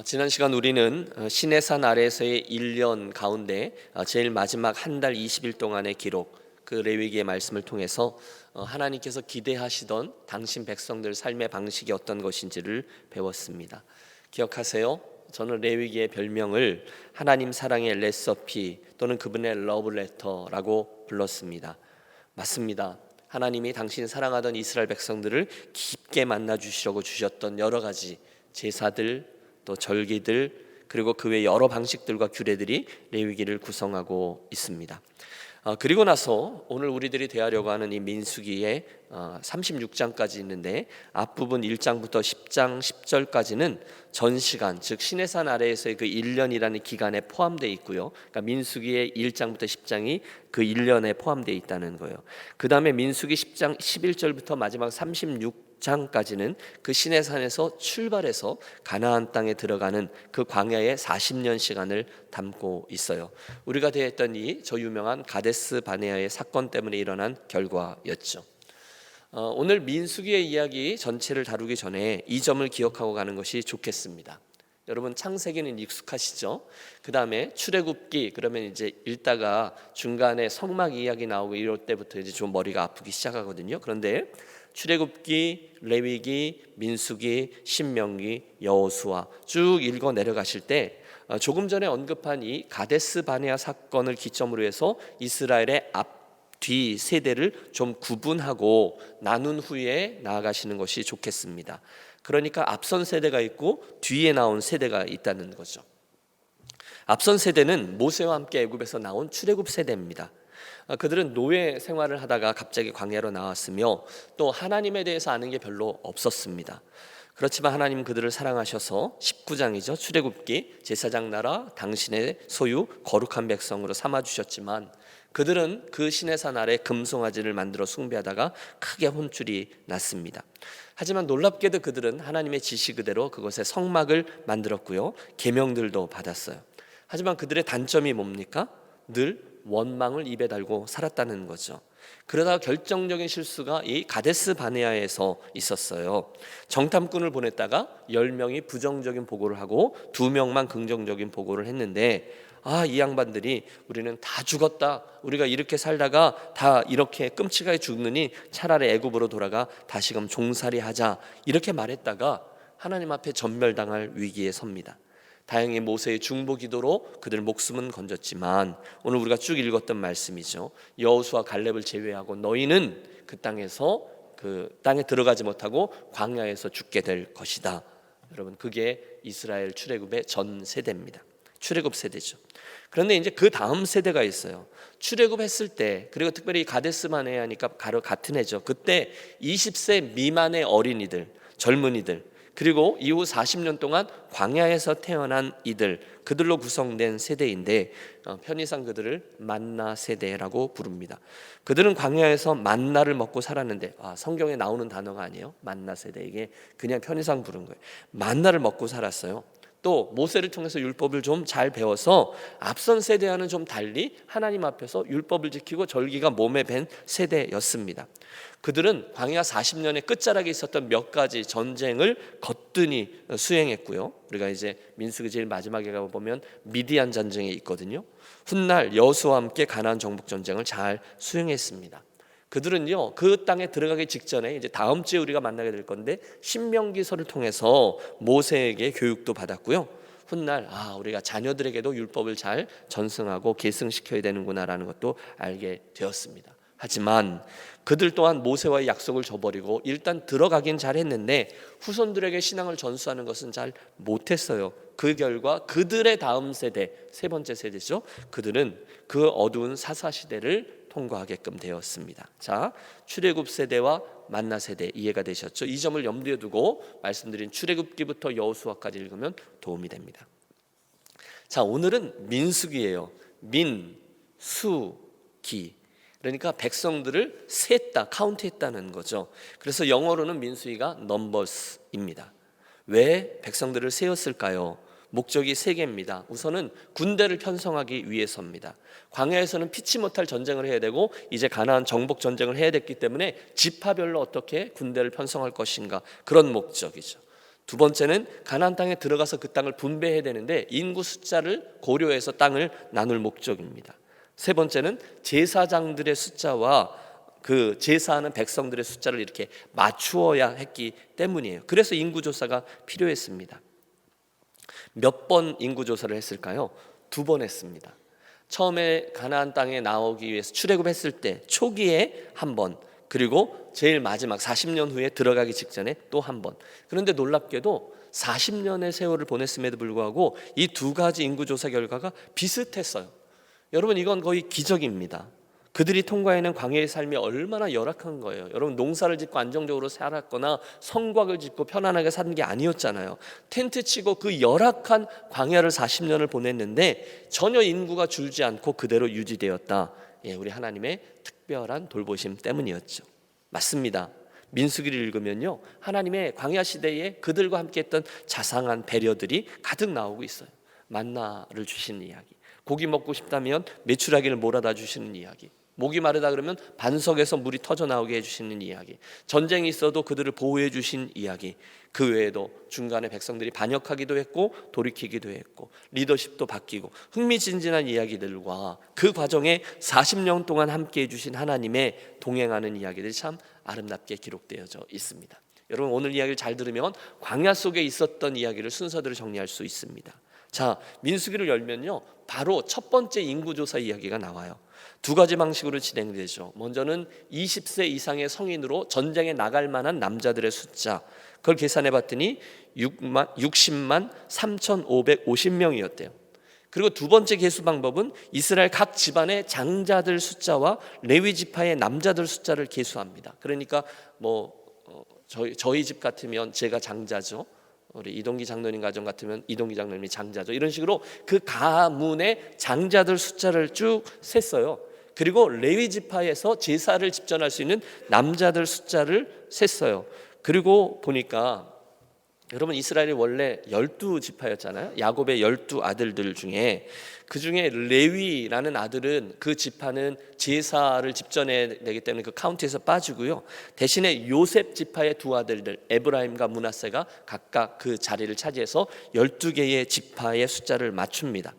지난 시간 우리는 시내산 아래에서의 1년 가운데 제일 마지막 한 달 20일 동안의 기록, 그 레위기의 말씀을 통해서 하나님께서 기대하시던 당신 백성들 삶의 방식이 어떤 것인지를 배웠습니다. 기억하세요? 저는 레위기의 별명을 하나님 사랑의 레시피 또는 그분의 러브레터라고 불렀습니다. 맞습니다. 하나님이 당신 사랑하던 이스라엘 백성들을 깊게 만나 주시려고 주셨던 여러 가지 제사들, 또 절기들, 그리고 그 외 여러 방식들과 규례들이 레위기를 구성하고 있습니다. 그리고 나서 오늘 우리들이 대하려고 하는 이 민수기의 36장까지 있는데, 앞부분 1장부터 10장 10절까지는 전시간, 즉 시내산 아래에서의 그 1년이라는 기간에 포함되어 있고요. 그러니까 민수기의 1장부터 10장이 그 1년에 포함되어 있다는 거예요. 그 다음에 민수기 10장 11절부터 마지막 36장까지는 그 시내산에서 출발해서 가나안 땅에 들어가는 그 광야의 40년 시간을 담고 있어요. 우리가 대했던 이 저 유명한 가데스 바네아의 사건 때문에 일어난 결과였죠. 오늘 민수기의 이야기 전체를 다루기 전에 이 점을 기억하고 가는 것이 좋겠습니다. 여러분 창세기는 익숙하시죠? 그 다음에 출애굽기, 그러면 이제 읽다가 중간에 성막 이야기 나오고 이럴 때부터 이제 좀 머리가 아프기 시작하거든요. 그런데 출애굽기, 레위기, 민수기, 신명기, 여호수아 쭉 읽어 내려가실 때 조금 전에 언급한 이 가데스 바네아 사건을 기점으로 해서 이스라엘의 뒤 세대를 좀 구분하고 나눈 후에 나아가시는 것이 좋겠습니다. 그러니까 앞선 세대가 있고 뒤에 나온 세대가 있다는 거죠. 앞선 세대는 모세와 함께 애굽에서 나온 출애굽 세대입니다. 그들은 노예 생활을 하다가 갑자기 광야로 나왔으며 또 하나님에 대해서 아는 게 별로 없었습니다. 그렇지만 하나님 그들을 사랑하셔서 19장이죠. 출애굽기 제사장 나라 당신의 소유 거룩한 백성으로 삼아주셨지만 그들은 그 시내산 아래 금송아지를 만들어 숭배하다가 크게 혼쭐이 났습니다. 하지만 놀랍게도 그들은 하나님의 지시 그대로 그것에 성막을 만들었고요, 계명들도 받았어요. 하지만 그들의 단점이 뭡니까? 늘 원망을 입에 달고 살았다는 거죠. 그러다가 결정적인 실수가 이 가데스 바네아에서 있었어요. 정탐꾼을 보냈다가 10명이 부정적인 보고를 하고 2명만 긍정적인 보고를 했는데, 이 양반들이 우리는 다 죽었다, 우리가 이렇게 살다가 다 이렇게 끔찍하게 죽느니 차라리 애굽으로 돌아가 다시금 종살이 하자, 이렇게 말했다가 하나님 앞에 전멸당할 위기에 섭니다. 다행히 모세의 중보 기도로 그들 목숨은 건졌지만 오늘 우리가 쭉 읽었던 말씀이죠. 여호수아 갈렙을 제외하고 너희는 그 땅에서 그 땅에 들어가지 못하고 광야에서 죽게 될 것이다. 여러분, 그게 이스라엘 출애굽의 전 세대입니다. 출애굽 세대죠. 그런데 이제 그 다음 세대가 있어요. 출애굽했을 때, 그리고 특별히 가데스 바네아니까 바로 같은 해죠. 그때 20세 미만의 어린이들, 젊은이들, 그리고 이후 40년 동안 광야에서 태어난 이들, 그들로 구성된 세대인데 편의상 그들을 만나 세대라고 부릅니다. 그들은 광야에서 만나를 먹고 살았는데, 성경에 나오는 단어가 아니에요. 만나 세대, 이게 그냥 편의상 부른 거예요. 만나를 먹고 살았어요. 또 모세를 통해서 율법을 좀 잘 배워서 앞선 세대와는 좀 달리 하나님 앞에서 율법을 지키고 절기가 몸에 밴 세대였습니다. 그들은 광야 40년의 끝자락에 있었던 몇 가지 전쟁을 거뜬히 수행했고요. 우리가 이제 민수기 제일 마지막에 가보면 미디안 전쟁이 있거든요. 훗날 여호수아와 함께 가나안 정복 전쟁을 잘 수행했습니다. 그들은요, 그 땅에 들어가기 직전에 이제 다음 주에 우리가 만나게 될 건데 신명기서를 통해서 모세에게 교육도 받았고요. 훗날 우리가 자녀들에게도 율법을 잘 전승하고 계승시켜야 되는구나라는 것도 알게 되었습니다. 하지만 그들 또한 모세와의 약속을 저버리고 일단 들어가긴 잘했는데 후손들에게 신앙을 전수하는 것은 잘 못했어요. 그 결과 그들의 다음 세대, 세 번째 세대죠. 그들은 그 어두운 사사시대를 통과하게끔 되었습니다. 자, 출애굽 세대와 만나 세대 이해가 되셨죠? 이 점을 염두에 두고 말씀드린 출애굽기부터 여호수아까지 읽으면 도움이 됩니다. 자, 오늘은 민수기예요. 민수기. 그러니까 백성들을 셌다, 카운트했다는 거죠. 그래서 영어로는 민수기가 넘버스입니다. 왜 백성들을 세었을까요? 목적이 세 개입니다. 우선은 군대를 편성하기 위해서입니다. 광야에서는 피치 못할 전쟁을 해야 되고 이제 가나안 정복 전쟁을 해야 됐기 때문에 지파별로 어떻게 군대를 편성할 것인가, 그런 목적이죠. 두 번째는 가나안 땅에 들어가서 그 땅을 분배해야 되는데 인구 숫자를 고려해서 땅을 나눌 목적입니다. 세 번째는 제사장들의 숫자와 그 제사하는 백성들의 숫자를 이렇게 맞추어야 했기 때문이에요. 그래서 인구조사가 필요했습니다. 몇 번 인구조사를 했을까요? 2번 했습니다. 처음에 가나안 땅에 나오기 위해서 출애굽했을 때 초기에 한 번, 그리고 제일 마지막 40년 후에 들어가기 직전에 또 한 번. 그런데 놀랍게도 40년의 세월을 보냈음에도 불구하고 이 두 가지 인구조사 결과가 비슷했어요. 여러분, 이건 거의 기적입니다. 그들이 통과해낸 광야의 삶이 얼마나 열악한 거예요. 여러분, 농사를 짓고 안정적으로 살았거나 성곽을 짓고 편안하게 사는 게 아니었잖아요. 텐트 치고 그 열악한 광야를 40년을 보냈는데 전혀 인구가 줄지 않고 그대로 유지되었다. 우리 하나님의 특별한 돌보심 때문이었죠. 맞습니다. 민수기를 읽으면요, 하나님의 광야 시대에 그들과 함께했던 자상한 배려들이 가득 나오고 있어요. 만나를 주시는 이야기, 고기 먹고 싶다면 메추라기를 몰아다 주시는 이야기, 목이 마르다 그러면 반석에서 물이 터져 나오게 해주시는 이야기, 전쟁이 있어도 그들을 보호해 주신 이야기, 그 외에도 중간에 백성들이 반역하기도 했고 돌이키기도 했고 리더십도 바뀌고 흥미진진한 이야기들과 그 과정에 40년 동안 함께해 주신 하나님의 동행하는 이야기들이 참 아름답게 기록되어져 있습니다. 여러분, 오늘 이야기를 잘 들으면 광야 속에 있었던 이야기를 순서대로 정리할 수 있습니다. 자, 민수기를 열면요, 바로 첫 번째 인구조사 이야기가 나와요. 두 가지 방식으로 진행되죠. 먼저는 20세 이상의 성인으로 전쟁에 나갈 만한 남자들의 숫자, 그걸 계산해 봤더니 60만 3,550명이었대요. 그리고 두 번째 계수 방법은 이스라엘 각 집안의 장자들 숫자와 레위 지파의 남자들 숫자를 계수합니다. 그러니까 저희 집 같으면 제가 장자죠. 우리 이동기 장로님 가정 같으면 이동기 장로님이 장자죠. 이런 식으로 그 가문의 장자들 숫자를 쭉 셌어요. 그리고 레위 지파에서 제사를 집전할 수 있는 남자들 숫자를 셌어요. 그리고 보니까 여러분, 이스라엘이 원래 12지파였잖아요. 야곱의 12아들들 중에 그 중에 레위라는 아들은 그 지파는 제사를 집전해야 되기 때문에 그 카운트에서 빠지고요. 대신에 요셉 지파의 두 아들들 에브라임과 므낫세가 각각 그 자리를 차지해서 12개의 지파의 숫자를 맞춥니다.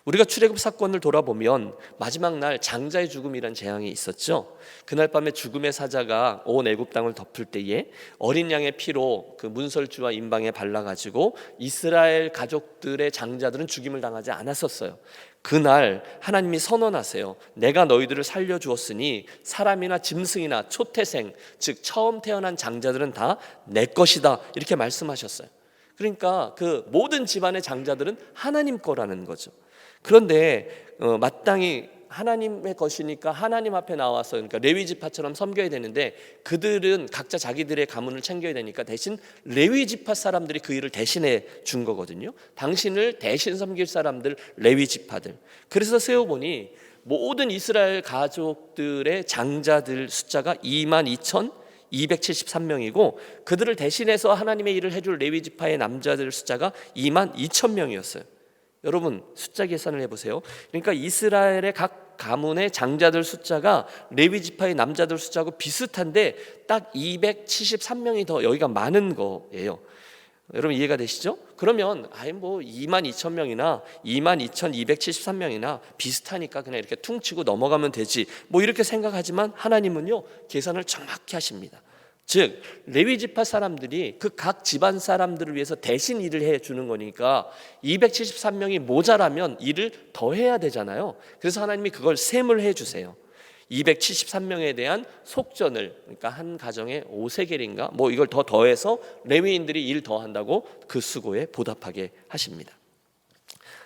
우리가 출애굽 사건을 돌아보면 마지막 날 장자의 죽음이란 재앙이 있었죠. 그날 밤에 죽음의 사자가 온 애굽 땅을 덮을 때에 어린 양의 피로 그 문설주와 임방에 발라가지고 이스라엘 가족들의 장자들은 죽임을 당하지 않았었어요. 그날 하나님이 선언하세요. 내가 너희들을 살려주었으니 사람이나 짐승이나 초태생, 즉 처음 태어난 장자들은 다 내 것이다, 이렇게 말씀하셨어요. 그러니까 그 모든 집안의 장자들은 하나님 거라는 거죠. 그런데 마땅히 하나님의 것이니까 하나님 앞에 나와서, 그러니까 레위 지파처럼 섬겨야 되는데 그들은 각자 자기들의 가문을 챙겨야 되니까 대신 레위 지파 사람들이 그 일을 대신해 준 거거든요. 당신을 대신 섬길 사람들 레위 지파들. 그래서 세어보니 모든 이스라엘 가족들의 장자들 숫자가 22,273명이고 그들을 대신해서 하나님의 일을 해줄 레위 지파의 남자들 숫자가 22,000명이었어요. 여러분, 숫자 계산을 해보세요. 그러니까 이스라엘의 각 가문의 장자들 숫자가 레위 지파의 남자들 숫자하고 비슷한데 딱 273명이 더 여기가 많은 거예요. 여러분, 이해가 되시죠? 그러면 22,000명이나 22,273명이나 비슷하니까 그냥 이렇게 퉁치고 넘어가면 되지, 이렇게 생각하지만 하나님은요, 계산을 정확히 하십니다. 즉 레위 지파 사람들이 그 각 집안 사람들을 위해서 대신 일을 해주는 거니까 273명이 모자라면 일을 더 해야 되잖아요. 그래서 하나님이 그걸 셈을 해주세요. 273명에 대한 속전을, 그러니까 한 가정에 5세겔인가 이걸 더 더해서 레위인들이 일 더 한다고 그 수고에 보답하게 하십니다.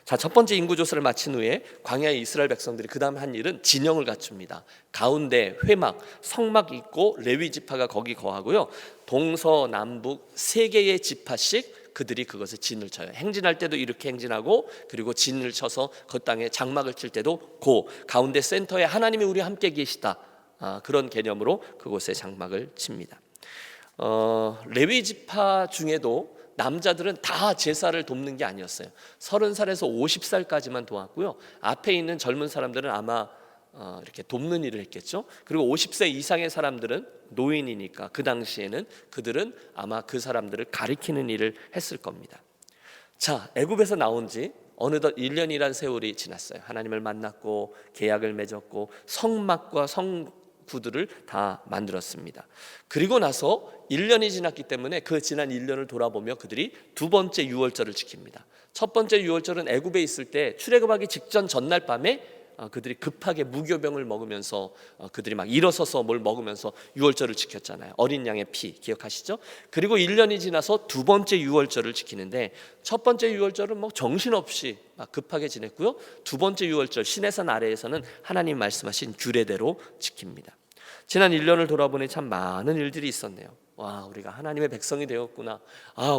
자, 첫 번째 인구조사를 마친 후에 광야의 이스라엘 백성들이 그 다음에 한 일은 진영을 갖춥니다. 가운데 회막, 성막 있고 레위 지파가 거기 거하고요. 동서남북 3개의 지파씩 그들이 그것에 진을 쳐요. 행진할 때도 이렇게 행진하고, 그리고 진을 쳐서 그 땅에 장막을 칠 때도 가운데 센터에 하나님이 우리와 함께 계시다, 그런 개념으로 그곳에 장막을 칩니다. 레위 지파 중에도 남자들은 다 제사를 돕는 게 아니었어요. 30살에서 50살까지만 도왔고요. 앞에 있는 젊은 사람들은 아마 이렇게 돕는 일을 했겠죠. 그리고 50세 이상의 사람들은 노인이니까 그 당시에는 그들은 아마 그 사람들을 가리키는 일을 했을 겁니다. 자, 애굽에서 나온 지 어느덧 1년이란 세월이 지났어요. 하나님을 만났고 계약을 맺었고 성막과 성구들을 다 만들었습니다. 그리고 나서 1년이 지났기 때문에 그 지난 1년을 돌아보며 그들이 두 번째 유월절을 지킵니다. 첫 번째 유월절은 애굽에 있을 때 출애굽하기 직전 전날 밤에 그들이 급하게 무교병을 먹으면서 그들이 막 일어서서 뭘 먹으면서 유월절을 지켰잖아요. 어린 양의 피 기억하시죠? 그리고 1년이 지나서 두 번째 유월절을 지키는데 첫 번째 유월절은 뭐 정신없이 막 급하게 지냈고요. 두 번째 유월절 시내산 아래에서는 하나님 말씀하신 규례대로 지킵니다. 지난 1년을 돌아보니 참 많은 일들이 있었네요. 와, 우리가 하나님의 백성이 되었구나.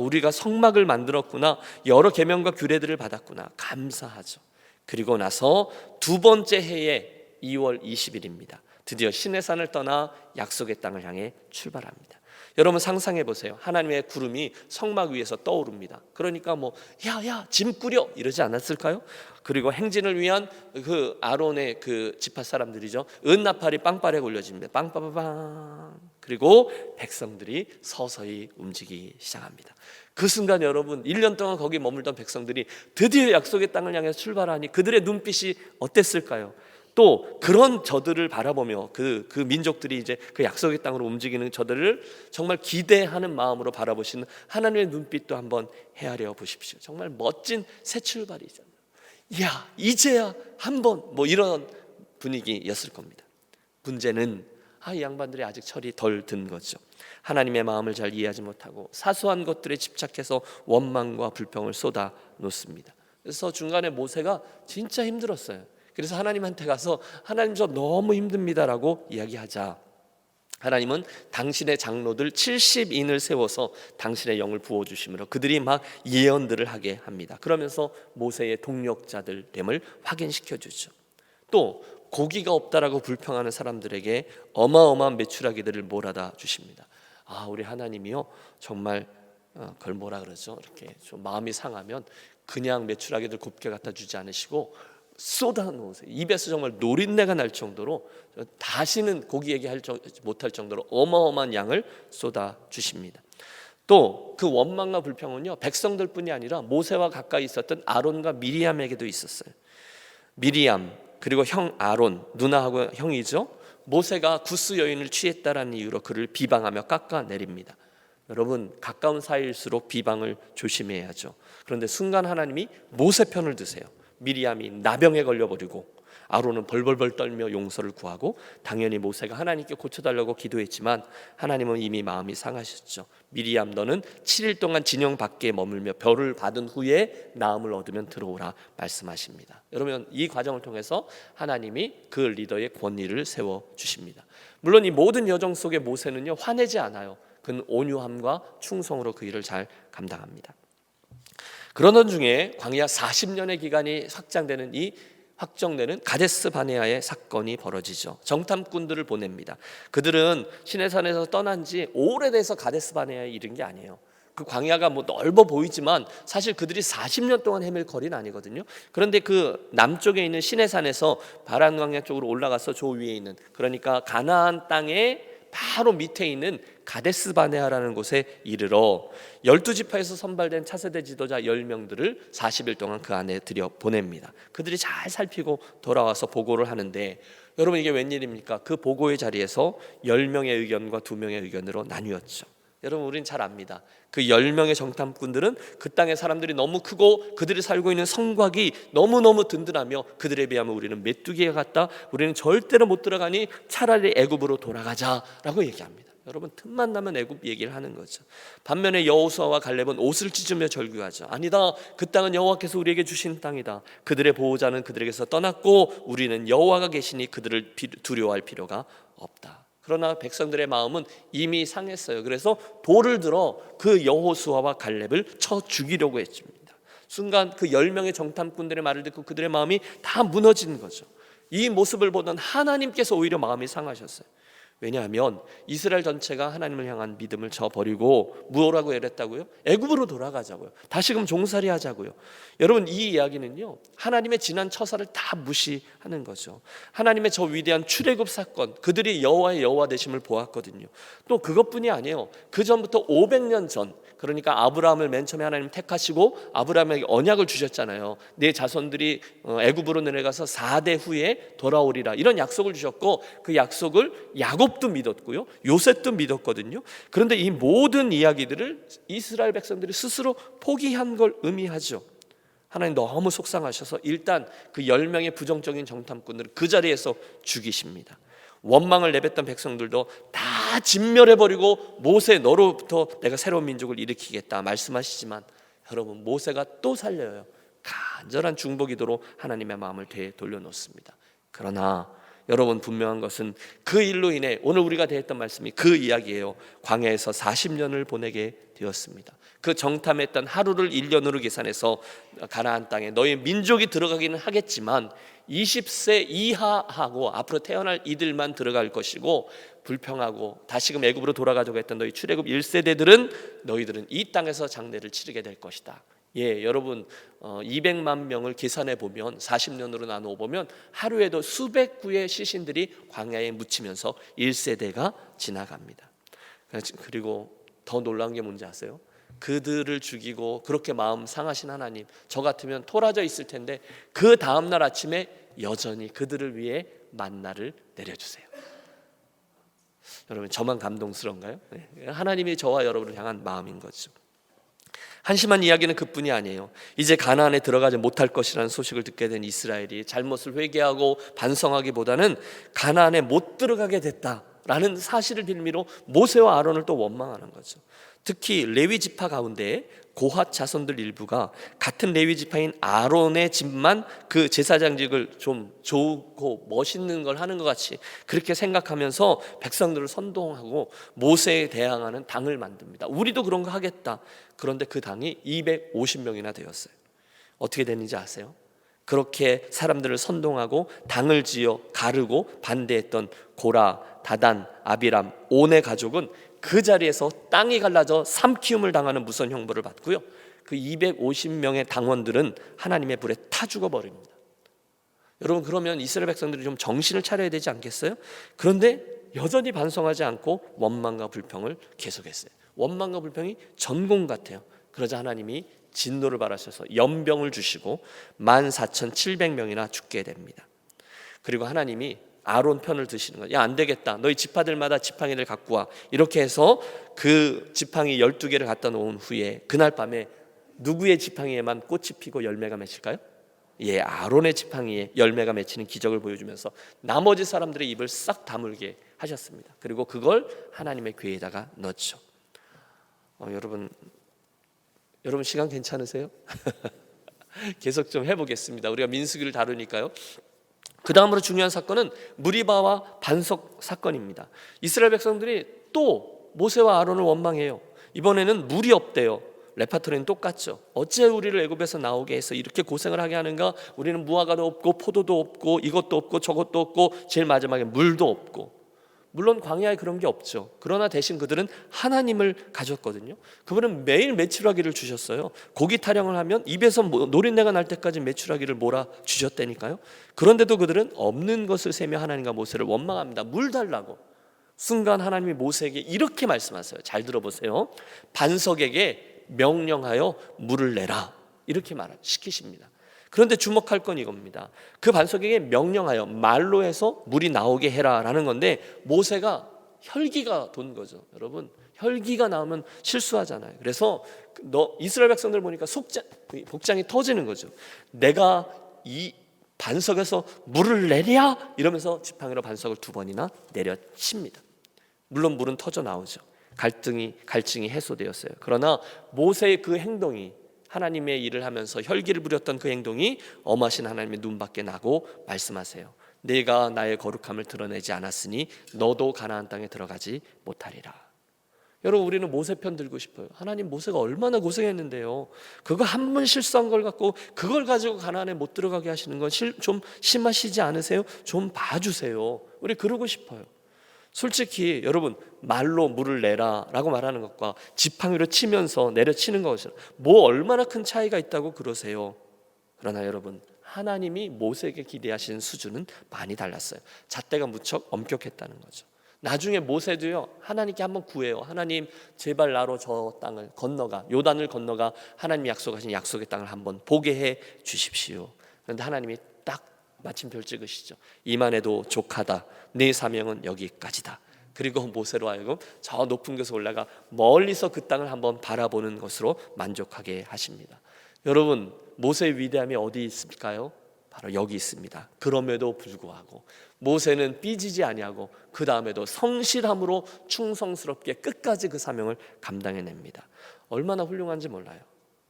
우리가 성막을 만들었구나. 여러 계명과 규례들을 받았구나. 감사하죠. 그리고 나서 두 번째 해에 2월 20일입니다. 드디어 시내산을 떠나 약속의 땅을 향해 출발합니다. 여러분 상상해 보세요. 하나님의 구름이 성막 위에서 떠오릅니다. 그러니까 야야 짐 꾸려 이러지 않았을까요? 그리고 행진을 위한 그 아론의 그 지파 사람들이죠. 은나팔이 빵빠레 올려집니다. 빵빠바방. 그리고 백성들이 서서히 움직이기 시작합니다. 그 순간 여러분 1년 동안 거기 머물던 백성들이 드디어 약속의 땅을 향해 출발하니 그들의 눈빛이 어땠을까요? 또 그런 저들을 바라보며 그 민족들이 이제 그 약속의 땅으로 움직이는 저들을 정말 기대하는 마음으로 바라보시는 하나님의 눈빛도 한번 헤아려 보십시오. 정말 멋진 새 출발이잖아요. 야, 이제야 한번 이런 분위기였을 겁니다. 문제는 이 양반들이 아직 철이 덜 든 거죠. 하나님의 마음을 잘 이해하지 못하고 사소한 것들에 집착해서 원망과 불평을 쏟아 놓습니다. 그래서 중간에 모세가 진짜 힘들었어요. 그래서 하나님한테 가서 하나님 저 너무 힘듭니다라고 이야기하자 하나님은 당신의 장로들 70인을 세워서 당신의 영을 부어주심으로 그들이 막 예언들을 하게 합니다. 그러면서 모세의 동력자들 됨을 확인시켜주죠. 또 고기가 없다라고 불평하는 사람들에게 어마어마한 메추라기들을 몰아다 주십니다. 우리 하나님이요 정말 그걸 뭐라 그러죠? 이렇게 좀 마음이 상하면 그냥 메추라기들 곱게 갖다 주지 않으시고 쏟아놓으세요. 입에서 정말 노린내가 날 정도로 다시는 고기 얘기하지 못할 정도로 어마어마한 양을 쏟아 주십니다. 또 그 원망과 불평은요 백성들뿐이 아니라 모세와 가까이 있었던 아론과 미리암에게도 있었어요. 미리암 그리고 형 아론, 누나하고 형이죠. 모세가 구스 여인을 취했다라는 이유로 그를 비방하며 깎아내립니다. 여러분 가까운 사이일수록 비방을 조심해야죠. 그런데 순간 하나님이 모세 편을 드세요. 미리암이 나병에 걸려버리고 아론은 벌벌벌 떨며 용서를 구하고 당연히 모세가 하나님께 고쳐달라고 기도했지만 하나님은 이미 마음이 상하셨죠. 미리암 너는 7일 동안 진영 밖에 머물며 별을 받은 후에 나음을 얻으면 들어오라 말씀하십니다. 여러분 이 과정을 통해서 하나님이 그 리더의 권위를 세워주십니다. 물론 이 모든 여정 속에 모세는요 화내지 않아요. 그는 온유함과 충성으로 그 일을 잘 감당합니다. 그러던 중에 광야 40년의 기간이 확정되는 가데스 바네아의 사건이 벌어지죠. 정탐꾼들을 보냅니다. 그들은 시내산에서 떠난 지 오래돼서 가데스 바네아에 이른 게 아니에요. 그 광야가 넓어 보이지만 사실 그들이 40년 동안 헤맬 거리는 아니거든요. 그런데 그 남쪽에 있는 시내산에서 바란 광야 쪽으로 올라가서 저 위에 있는 그러니까 가나안 땅에 바로 밑에 있는 가데스 바네아라는 곳에 이르러 12지파에서 선발된 차세대 지도자 10명들을 40일 동안 그 안에 들여 보냅니다. 그들이 잘 살피고 돌아와서 보고를 하는데 여러분 이게 웬일입니까? 그 보고의 자리에서 10명의 의견과 2명의 의견으로 나뉘었죠. 여러분 우린 잘 압니다. 그 10명의 정탐꾼들은 그 땅의 사람들이 너무 크고 그들이 살고 있는 성곽이 너무너무 든든하며 그들에 비하면 우리는 메뚜기와 같다. 우리는 절대로 못 들어가니 차라리 애굽으로 돌아가자라고 얘기합니다. 여러분 틈만 나면 애굽 얘기를 하는 거죠. 반면에 여호수아와 갈렙은 옷을 찢으며 절규하죠. 아니다. 그 땅은 여호와께서 우리에게 주신 땅이다. 그들의 보호자는 그들에게서 떠났고 우리는 여호와가 계시니 그들을 두려워할 필요가 없다. 그러나 백성들의 마음은 이미 상했어요. 그래서 돌을 들어 그 여호수아와 갈렙을 쳐 죽이려고 했습니다. 순간 그 10명의 정탐꾼들의 말을 듣고 그들의 마음이 다 무너진 거죠. 이 모습을 보던 하나님께서 오히려 마음이 상하셨어요. 왜냐하면 이스라엘 전체가 하나님을 향한 믿음을 저버리고 뭐라고 이랬다고요? 애굽으로 돌아가자고요. 다시금 종살이 하자고요. 여러분, 이 이야기는요, 하나님의 지난 처사를 다 무시하는 거죠. 하나님의 저 위대한 출애굽 사건, 그들이 여호와의 여호와 되심을 보았거든요. 또 그것뿐이 아니에요. 그 전부터 500년 전, 그러니까 아브라함을 맨 처음에 하나님 택하시고 아브라함에게 언약을 주셨잖아요. 내 자손들이 애굽으로 내려가서 4대 후에 돌아오리라, 이런 약속을 주셨고, 그 약속을 야곱도 믿었고요, 요셉도 믿었거든요. 그런데 이 모든 이야기들을 이스라엘 백성들이 스스로 포기한 걸 의미하죠. 하나님 너무 속상하셔서 일단 그 10명의 부정적인 정탐꾼들을 그 자리에서 죽이십니다. 원망을 내뱉던 백성들도 다 진멸해버리고, 모세 너로부터 내가 새로운 민족을 일으키겠다 말씀하시지만, 여러분, 모세가 또 살려요. 간절한 중보기도로 하나님의 마음을 되돌려놓습니다. 그러나 여러분, 분명한 것은 그 일로 인해 오늘 우리가 대했던 말씀이 그 이야기예요. 광야에서 40년을 보내게 되었습니다. 그 정탐했던 하루를 1년으로 계산해서 가나안 땅에 너희 민족이 들어가기는 하겠지만 20세 이하하고 앞으로 태어날 이들만 들어갈 것이고, 불평하고 다시금 애굽으로 돌아가자고 했던 너희 출애굽 1세대들은 너희들은 이 땅에서 장례를 치르게 될 것이다. 예, 여러분, 200만 명을 계산해 보면 40년으로 나누어 보면 하루에도 수백 구의 시신들이 광야에 묻히면서 1세대가 지나갑니다. 그리고 더 놀라운 게 뭔지 아세요? 그들을 죽이고 그렇게 마음 상하신 하나님, 저 같으면 토라져 있을 텐데 그 다음날 아침에 여전히 그들을 위해 만나를 내려주세요. 여러분, 저만 감동스러운가요? 하나님이 저와 여러분을 향한 마음인 거죠. 한심한 이야기는 그뿐이 아니에요. 이제 가나안에 들어가지 못할 것이라는 소식을 듣게 된 이스라엘이 잘못을 회개하고 반성하기보다는 가나안에 못 들어가게 됐다라는 사실을 빌미로 모세와 아론을 또 원망하는 거죠. 특히 레위 지파 가운데 고핫 자손들 일부가 같은 레위 지파인 아론의 집만 그 제사장직을 좀 좋고 멋있는 걸 하는 것 같이 그렇게 생각하면서 백성들을 선동하고 모세에 대항하는 당을 만듭니다. 우리도 그런 거 하겠다. 그런데 그 당이 250명이나 되었어요. 어떻게 됐는지 아세요? 그렇게 사람들을 선동하고 당을 지어 가르고 반대했던 고라, 다단, 아비람, 온의 가족은 그 자리에서 땅이 갈라져 삼키움을 당하는 무서운 형벌을 받고요, 그 250명의 당원들은 하나님의 불에 타 죽어버립니다. 여러분, 그러면 이스라엘 백성들이 좀 정신을 차려야 되지 않겠어요? 그런데 여전히 반성하지 않고 원망과 불평을 계속했어요. 원망과 불평이 전공 같아요. 그러자 하나님이 진노를 발하셔서 연병을 주시고 14,700명이나 죽게 됩니다. 그리고 하나님이 아론 편을 드시는 거예요. 야, 안 되겠다. 너희 지파들마다 지팡이를 갖고 와. 이렇게 해서 그 지팡이 12개를 갖다 놓은 후에 그날 밤에 누구의 지팡이에만 꽃이 피고 열매가 맺힐까요? 예, 아론의 지팡이에 열매가 맺히는 기적을 보여주면서 나머지 사람들의 입을 싹 다물게 하셨습니다. 그리고 그걸 하나님의 궤에다가 넣죠. 여러분 시간 괜찮으세요? 계속 좀 해보겠습니다. 우리가 민수기를 다루니까요. 그 다음으로 중요한 사건은 무리바와 반석 사건입니다. 이스라엘 백성들이 또 모세와 아론을 원망해요. 이번에는 물이 없대요. 레파토리는 똑같죠. 어째 우리를 애굽에서 나오게 해서 이렇게 고생을 하게 하는가? 우리는 무화과도 없고 포도도 없고 이것도 없고 저것도 없고 제일 마지막에 물도 없고. 물론 광야에 그런 게 없죠. 그러나 대신 그들은 하나님을 가졌거든요. 그분은 매일 메추라기를 주셨어요. 고기 타령을 하면 입에서 노린내가 날 때까지 메추라기를 몰아 주셨다니까요. 그런데도 그들은 없는 것을 세며 하나님과 모세를 원망합니다. 물 달라고. 순간 하나님이 모세에게 이렇게 말씀하세요. 잘 들어보세요. 반석에게 명령하여 물을 내라, 이렇게 시키십니다. 그런데 주목할 건 이겁니다. 그 반석에게 명령하여 말로 해서 물이 나오게 해라라는 건데, 모세가 혈기가 돈 거죠. 여러분, 혈기가 나오면 실수하잖아요. 그래서 이스라엘 백성들 보니까 복장이 터지는 거죠. 내가 이 반석에서 물을 내랴 이러면서 지팡이로 반석을 2번이나 내려칩니다. 물론 물은 터져 나오죠. 갈증이 해소되었어요. 그러나 모세의 그 행동이, 하나님의 일을 하면서 혈기를 부렸던 그 행동이 엄하신 하나님의 눈밖에 나고 말씀하세요. 내가 나의 거룩함을 드러내지 않았으니 너도 가나안 땅에 들어가지 못하리라. 여러분, 우리는 모세 편 들고 싶어요. 하나님, 모세가 얼마나 고생했는데요. 그거 한 번 실수한 걸 갖고 그걸 가지고 가나안에 못 들어가게 하시는 건 좀 심하시지 않으세요? 좀 봐주세요. 우리 그러고 싶어요. 솔직히 여러분, 말로 물을 내라라고 말하는 것과 지팡이로 치면서 내려치는 것은 뭐 얼마나 큰 차이가 있다고 그러세요. 그러나 여러분, 하나님이 모세에게 기대하시는 수준은 많이 달랐어요. 잣대가 무척 엄격했다는 거죠. 나중에 모세도요, 하나님께 한번 구해요. 하나님, 제발 나로 저 땅을 건너가, 요단을 건너가 하나님이 약속하신 약속의 땅을 한번 보게 해 주십시오. 그런데 하나님이 딱 마침표를 찍으시죠. 이만해도 족하다. 네 사명은 여기까지다. 그리고 모세로 하여금 저 높은 곳에 올라가 멀리서 그 땅을 한번 바라보는 것으로 만족하게 하십니다. 여러분, 모세의 위대함이 어디 있을까요? 바로 여기 있습니다. 그럼에도 불구하고 모세는 삐지지 아니하고 그 다음에도 성실함으로 충성스럽게 끝까지 그 사명을 감당해냅니다. 얼마나 훌륭한지 몰라요.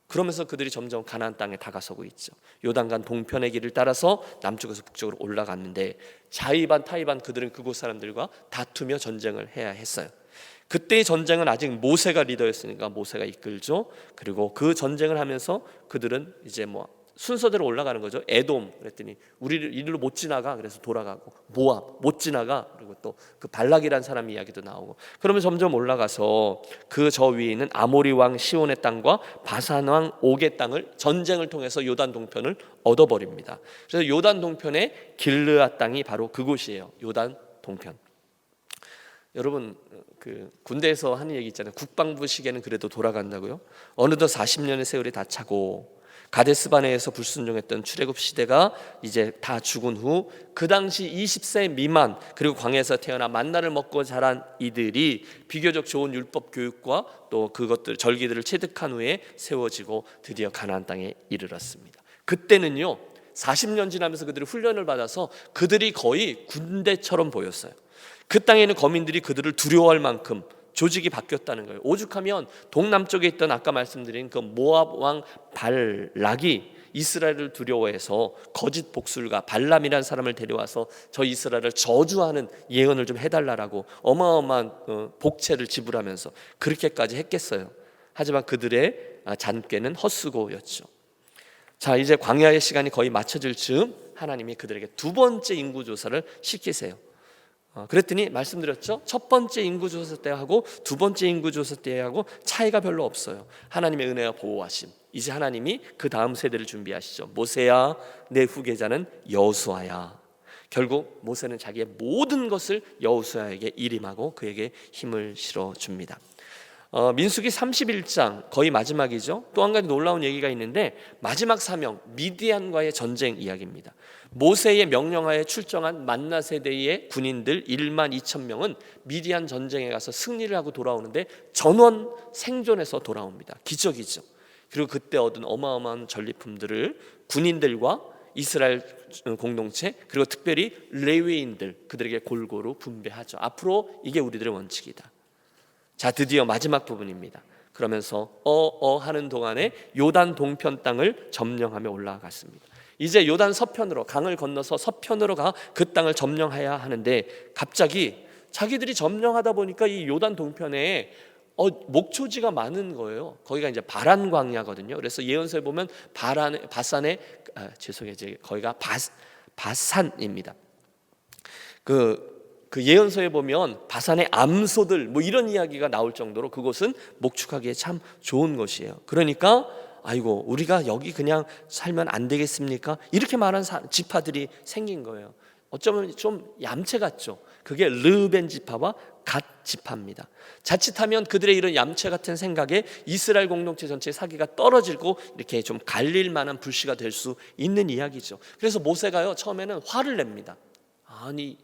그러면서 그들이 점점 가나안 땅에 다가서고 있죠. 요단강 동편의 길을 따라서 남쪽에서 북쪽으로 올라갔는데 자의반 타의반 그들은 그곳 사람들과 다투며 전쟁을 해야 했어요. 그때의 전쟁은 아직 모세가 리더였으니까 모세가 이끌죠. 그리고 그 전쟁을 하면서 그들은 이제 순서대로 올라가는 거죠. 에돔 그랬더니 우리를 이리로 못 지나가, 그래서 돌아가고, 모압 못 지나가, 그리고 또 그 발락이라는 사람 이야기도 나오고, 그러면 점점 올라가서 그 저 위에 있는 아모리 왕 시온의 땅과 바산 왕 옥의 땅을 전쟁을 통해서 요단 동편을 얻어버립니다. 그래서 요단 동편의 길르앗 땅이 바로 그곳이에요. 요단 동편. 여러분, 그 군대에서 하는 얘기 있잖아요. 국방부 시계는 그래도 돌아간다고요. 어느덧 40년의 세월이 다 차고 가데스바네에서 불순종했던 출애굽 시대가 이제 다 죽은 후 그 당시 20세 미만 그리고 광야에서 태어나 만나를 먹고 자란 이들이 비교적 좋은 율법 교육과 또 그것들 절기들을 체득한 후에 세워지고 드디어 가나안 땅에 이르렀습니다. 그때는요 40년 지나면서 그들이 훈련을 받아서 그들이 거의 군대처럼 보였어요. 그 땅에 있는 거민들이 그들을 두려워할 만큼 조직이 바뀌었다는 거예요. 오죽하면 동남쪽에 있던 아까 말씀드린 그 모압 왕 발락이 이스라엘을 두려워해서 거짓 복술가 발람이라는 사람을 데려와서 저 이스라엘을 저주하는 예언을 좀 해달라고 어마어마한 복채를 지불하면서 그렇게까지 했겠어요. 하지만 그들의 잔꾀는 헛수고였죠. 자, 이제 광야의 시간이 거의 맞춰질 즈음 하나님이 그들에게 두 번째 인구조사를 시키세요. 그랬더니 말씀드렸죠. 첫 번째 인구조사 때하고 두 번째 인구조사 때하고 차이가 별로 없어요. 하나님의 은혜와 보호하심. 이제 하나님이 그 다음 세대를 준비하시죠. 모세야, 내 후계자는 여호수아야. 결국 모세는 자기의 모든 것을 여호수아에게 일임하고 그에게 힘을 실어줍니다. 민수기 31장 거의 마지막이죠. 또 한 가지 놀라운 얘기가 있는데 마지막 사명 미디안과의 전쟁 이야기입니다. 모세의 명령하에 출정한 만나 세대의 군인들 1만 2천 명은 미디안 전쟁에 가서 승리를 하고 돌아오는데 전원 생존해서 돌아옵니다. 기적이죠. 그리고 그때 얻은 어마어마한 전리품들을 군인들과 이스라엘 공동체 그리고 특별히 레위인들 그들에게 골고루 분배하죠. 앞으로 이게 우리들의 원칙이다. 자, 드디어 마지막 부분입니다. 그러면서 하는 동안에 요단 동편 땅을 점령하며 올라갔습니다. 이제 요단 서편으로 강을 건너서 서편으로 가 그 땅을 점령해야 하는데 갑자기 자기들이 점령하다 보니까 이 요단 동편에 목초지가 많은 거예요. 거기가 이제 바란 광야거든요. 그래서 예언서에 보면 바산의 거기가 바산입니다. 그 예언서에 보면 바산의 암소들 이런 이야기가 나올 정도로 그곳은 목축하기에 참 좋은 곳이에요. 그러니까 아이고 우리가 여기 그냥 살면 안 되겠습니까? 이렇게 말한 지파들이 생긴 거예요. 어쩌면 좀 얌체 같죠. 그게 르벤 지파와 갓 지파입니다. 자칫하면 그들의 이런 얌체 같은 생각에 이스라엘 공동체 전체의 사기가 떨어지고 이렇게 좀 갈릴 만한 불씨가 될 수 있는 이야기죠. 그래서 모세가요 처음에는 화를 냅니다. 아니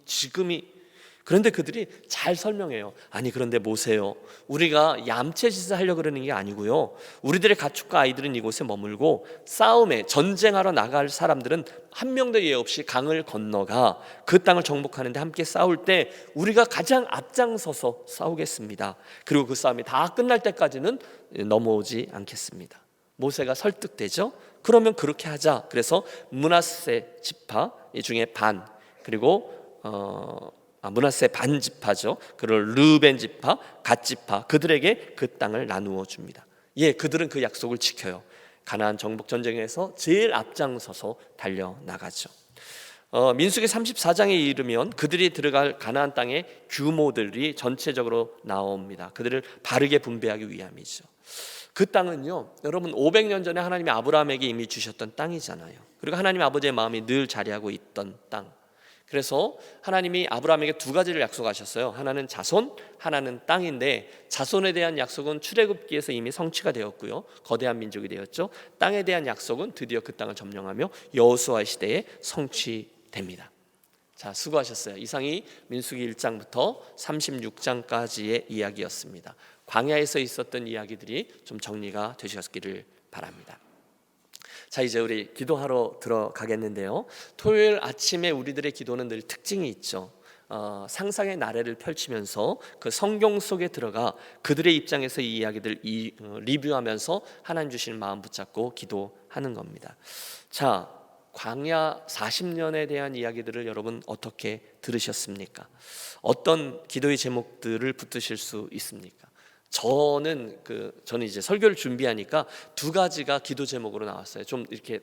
그런데 그들이 잘 설명해요. 아니 그런데 모세요, 우리가 얌체 짓을 하려고 그러는 게 아니고요, 우리들의 가축과 아이들은 이곳에 머물고 싸움에 전쟁하러 나갈 사람들은 한 명도 예 없이 강을 건너가 그 땅을 정복하는데 함께 싸울 때 우리가 가장 앞장서서 싸우겠습니다. 그리고 그 싸움이 다 끝날 때까지는 넘어오지 않겠습니다. 모세가 설득되죠. 그러면 그렇게 하자. 그래서 므낫세 지파 이 중에 반, 그리고 므낫세 반 지파죠. 그리고 르벤 지파, 갓 지파 그들에게 그 땅을 나누어 줍니다. 그들은 그 약속을 지켜요. 가나안 정복 전쟁에서 제일 앞장서서 달려 나가죠. 민수기 34장에 이르면 그들이 들어갈 가나안 땅의 규모들이 전체적으로 나옵니다. 그들을 바르게 분배하기 위함이죠. 그 땅은요, 여러분 500년 전에 하나님이 아브라함에게 이미 주셨던 땅이잖아요. 그리고 하나님 아버지의 마음이 늘 자리하고 있던 땅. 그래서 하나님이 아브라함에게 두 가지를 약속하셨어요. 하나는 자손, 하나는 땅인데, 자손에 대한 약속은 출애굽기에서 이미 성취가 되었고요, 거대한 민족이 되었죠. 땅에 대한 약속은 드디어 그 땅을 점령하며 여호수아 시대에 성취됩니다. 자, 수고하셨어요. 이상이 민수기 1장부터 36장까지의 이야기였습니다. 광야에서 있었던 이야기들이 좀 정리가 되셨기를 바랍니다. 자, 이제 우리 기도하러 들어가겠는데요, 토요일 아침에 우리들의 기도는 늘 특징이 있죠. 상상의 나래를 펼치면서 그 성경 속에 들어가 그들의 입장에서 이 이야기들 리뷰하면서 하나님 주시는 마음 붙잡고 기도하는 겁니다. 자, 광야 40년에 대한 이야기들을 여러분 어떻게 들으셨습니까? 어떤 기도의 제목들을 붙드실 수 있습니까? 저는 이제 설교를 준비하니까 두 가지가 기도 제목으로 나왔어요. 좀 이렇게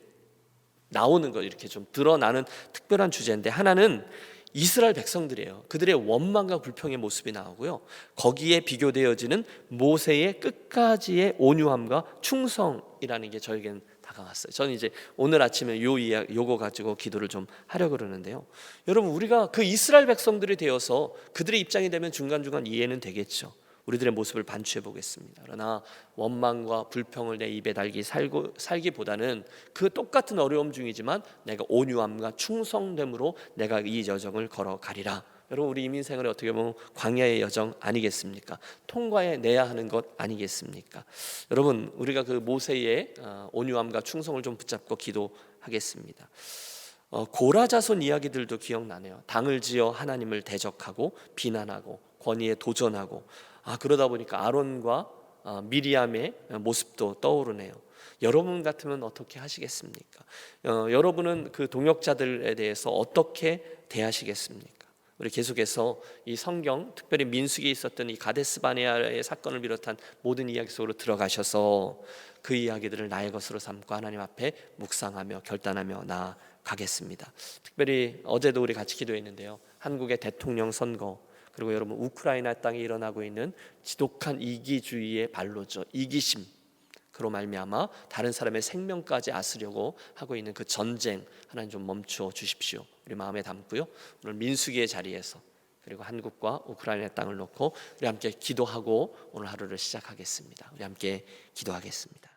나오는 거, 이렇게 좀 드러나는 특별한 주제인데, 하나는 이스라엘 백성들이에요. 그들의 원망과 불평의 모습이 나오고요, 거기에 비교되어지는 모세의 끝까지의 온유함과 충성이라는 게 저에게는 다가왔어요. 저는 이제 오늘 아침에 요거 가지고 기도를 좀 하려고 그러는데요, 여러분 우리가 그 이스라엘 백성들이 되어서 그들의 입장이 되면 중간중간 이해는 되겠죠. 우리들의 모습을 반추해 보겠습니다. 그러나 원망과 불평을 내 입에 달기 살기보다는 그 똑같은 어려움 중이지만 내가 온유함과 충성됨으로 내가 이 여정을 걸어가리라. 여러분, 우리 이민생활이 어떻게 보면 광야의 여정 아니겠습니까? 통과해 내야 하는 것 아니겠습니까? 여러분, 우리가 그 모세의 온유함과 충성을 좀 붙잡고 기도하겠습니다. 고라 자손 이야기들도 기억나네요. 당을 지어 하나님을 대적하고 비난하고 권위에 도전하고, 그러다 보니까 아론과 미리암의 모습도 떠오르네요. 여러분 같으면 어떻게 하시겠습니까? 여러분은 그 동역자들에 대해서 어떻게 대하시겠습니까? 우리 계속해서 이 성경, 특별히 민수기에 있었던 이 가데스 바네아의 사건을 비롯한 모든 이야기 속으로 들어가셔서 그 이야기들을 나의 것으로 삼고 하나님 앞에 묵상하며 결단하며 나아가겠습니다. 특별히 어제도 우리 같이 기도했는데요, 한국의 대통령 선거, 그리고 여러분 우크라이나 땅에 일어나고 있는 지독한 이기주의의 발로죠. 이기심, 그로 말미암아 다른 사람의 생명까지 앗으려고 하고 있는 그 전쟁, 하나님 좀 멈춰 주십시오. 우리 마음에 담고요, 오늘 민수기의 자리에서 그리고 한국과 우크라이나 땅을 놓고 우리 함께 기도하고 오늘 하루를 시작하겠습니다. 우리 함께 기도하겠습니다.